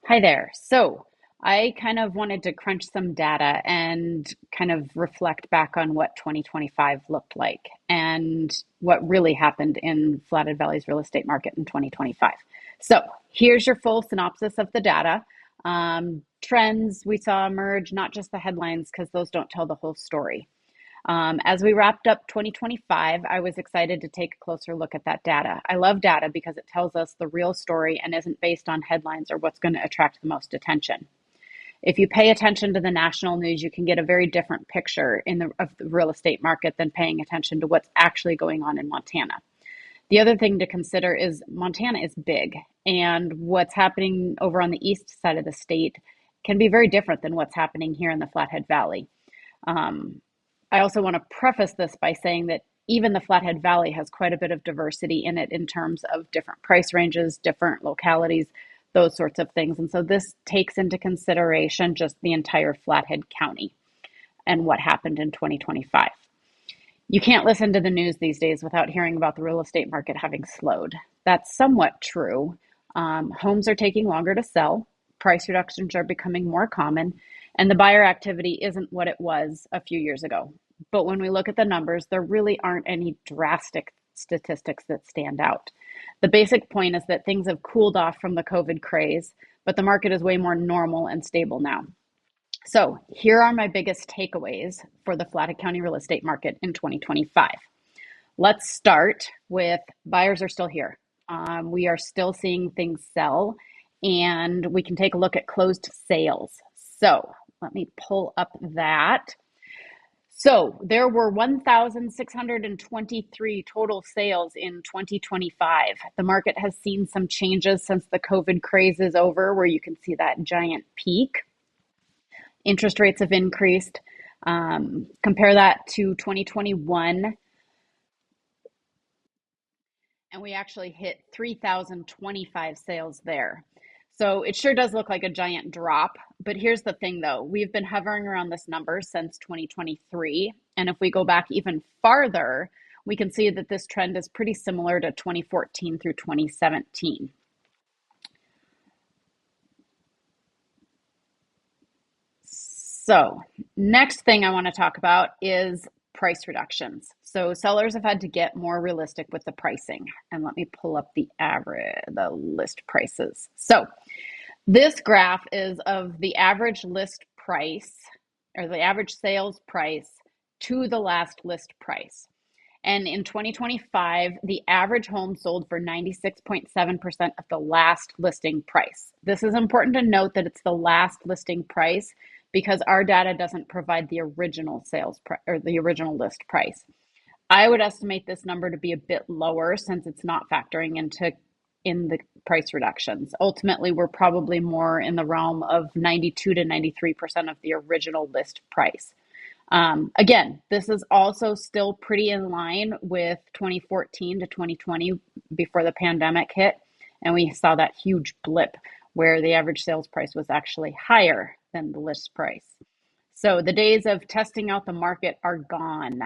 Hi there. So I kind of wanted to crunch some data and kind of reflect back on what 2025 looked like and what really happened in Flathead Valley's real estate market in 2025. So here's your full synopsis of the data. Trends we saw emerge, not just the headlines, because those don't tell the whole story. As we wrapped up 2025, I was excited to take a closer look at that data. I love data because it tells us the real story and isn't based on headlines or what's going to attract the most attention. If you pay attention to the national news, you can get a very different picture of the real estate market than paying attention to what's actually going on in Montana. The other thing to consider is Montana is big, and what's happening over on the east side of the state can be very different than what's happening here in the Flathead Valley. Um, I also want to preface this by saying that even the Flathead Valley has quite a bit of diversity in it in terms of different price ranges, different localities, those sorts of things. And so this takes into consideration just the entire Flathead County and what happened in 2025. You can't listen to the news these days without hearing about the real estate market having slowed. That's somewhat true. Homes are taking longer to sell, price reductions are becoming more common, and the buyer activity isn't what it was a few years ago. But when we look at the numbers, there really aren't any drastic statistics that stand out. The basic point is that things have cooled off from the COVID craze, but the market is way more normal and stable now. So, here are my biggest takeaways for the Flathead County real estate market in 2025. Let's start with buyers are still here. We are still seeing things sell, and we can take a look at closed sales. So, let me pull up that. So, there were 1,623 total sales in 2025. The market has seen some changes since the COVID craze is over, where you can see that giant peak. Interest rates have increased. Compare that to 2021, and we actually hit 3,025 sales there. So it sure does look like a giant drop. But here's the thing though, we've been hovering around this number since 2023. And if we go back even farther, we can see that this trend is pretty similar to 2014 through 2017. So, next thing I want to talk about is price reductions. So, sellers have had to get more realistic with the pricing. And let me pull up the list prices. So, this graph is of the average list price or the average sales price to the last list price. And in 2025, the average home sold for 96.7% of the last listing price. This is important to note that it's the last listing price because our data doesn't provide the original sales price or the original list price. I would estimate this number to be a bit lower since it's not factoring in the price reductions. Ultimately, we're probably more in the realm of 92 to 93% of the original list price. Again, this is also still pretty in line with 2014 to 2020 before the pandemic hit. And we saw that huge blip where the average sales price was actually higher than the list price. So the days of testing out the market are gone.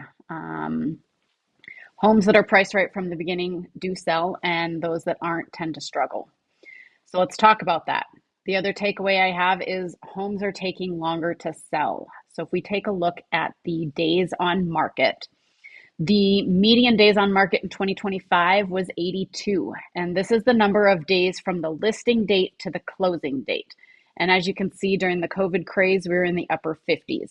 Homes that are priced right from the beginning do sell, and those that aren't tend to struggle. So let's talk about that. The other takeaway I have is homes are taking longer to sell. So if we take a look at the days on market, the median days on market in 2025 was 82. And this is the number of days from the listing date to the closing date. And as you can see, during the COVID craze, we were in the upper 50s.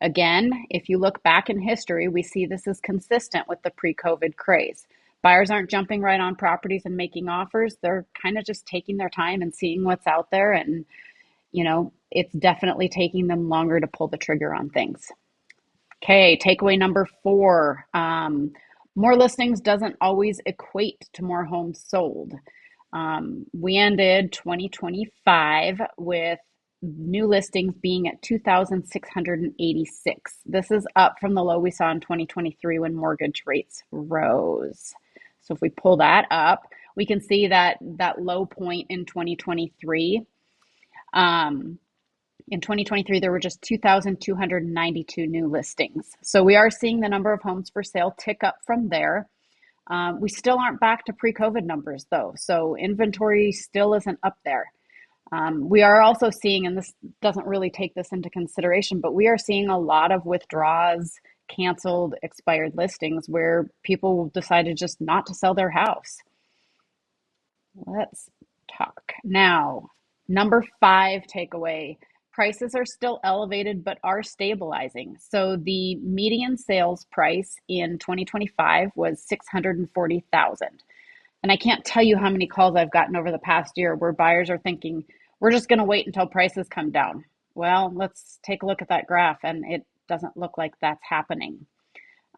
Again, if you look back in history, we see this is consistent with the pre-COVID craze. Buyers aren't jumping right on properties and making offers. They're kind of just taking their time and seeing what's out there. And, it's definitely taking them longer to pull the trigger on things. Okay, takeaway number 4. More listings doesn't always equate to more homes sold. We ended 2025 with new listings being at 2,686. This is up from the low we saw in 2023 when mortgage rates rose. So if we pull that up, we can see that low point in 2023. In 2023, there were just 2,292 new listings. So we are seeing the number of homes for sale tick up from there. We still aren't back to pre-COVID numbers though. So inventory still isn't up there. We are also seeing, and this doesn't really take this into consideration, but we are seeing a lot of withdrawals, canceled, expired listings where people decided just not to sell their house. Let's talk. Now, number five takeaway, prices are still elevated but are stabilizing. So the median sales price in 2025 was 640,000. And I can't tell you how many calls I've gotten over the past year where buyers are thinking, we're just going to wait until prices come down. Well, let's take a look at that graph, and it doesn't look like that's happening.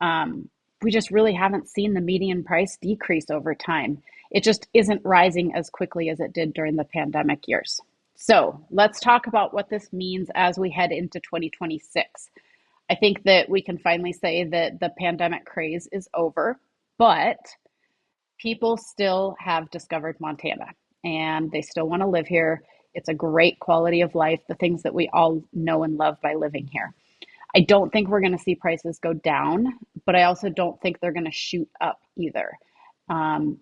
Um, we just really haven't seen the median price decrease over time. It just isn't rising as quickly as it did during the pandemic years. So let's talk about what this means as we head into 2026. I think that we can finally say that the pandemic craze is over, but people still have discovered Montana and they still want to live here. It's a great quality of life, the things that we all know and love by living here. I don't think we're going to see prices go down, but I also don't think they're going to shoot up either.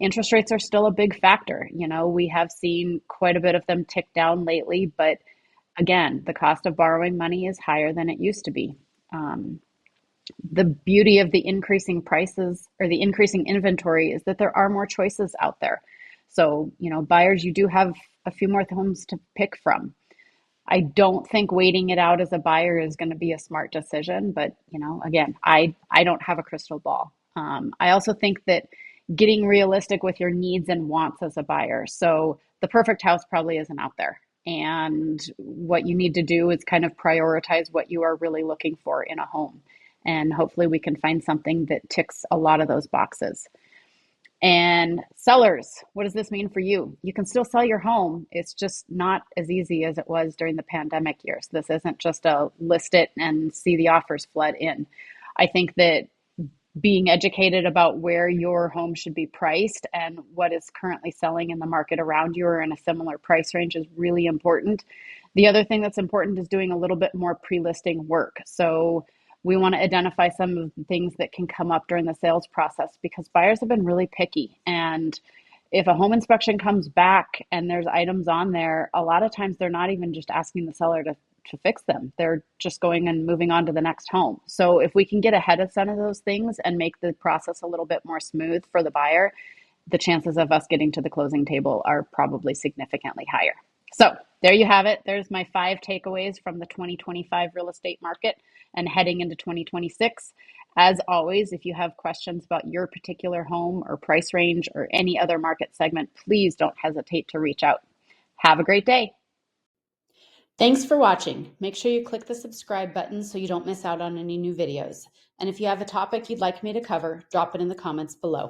Interest rates are still a big factor. You know, we have seen quite a bit of them tick down lately, but again, the cost of borrowing money is higher than it used to be. Um, the beauty of the increasing prices or the increasing inventory is that there are more choices out there. So, you know, buyers, you do have a few more homes to pick from. I don't think waiting it out as a buyer is going to be a smart decision, but you know, again, I don't have a crystal ball. I also think that getting realistic with your needs and wants as a buyer. So the perfect house probably isn't out there. And what you need to do is kind of prioritize what you are really looking for in a home. And hopefully we can find something that ticks a lot of those boxes. And sellers, what does this mean for you? You can still sell your home. It's just not as easy as it was during the pandemic years. This isn't just a list it and see the offers flood in. I think that being educated about where your home should be priced and what is currently selling in the market around you or in a similar price range is really important. The other thing that's important is doing a little bit more pre-listing work. So we want to identify some of the things that can come up during the sales process because buyers have been really picky. And if a home inspection comes back and there's items on there, a lot of times they're not even just asking the seller to fix them. They're just going and moving on to the next home. So if we can get ahead of some of those things and make the process a little bit more smooth for the buyer, the chances of us getting to the closing table are probably significantly higher. So there you have it. There's my five takeaways from the 2025 real estate market and heading into 2026. As always, if you have questions about your particular home or price range or any other market segment, please don't hesitate to reach out. Have a great day. Thanks for watching. Make sure you click the subscribe button so you don't miss out on any new videos. And if you have a topic you'd like me to cover, drop it in the comments below.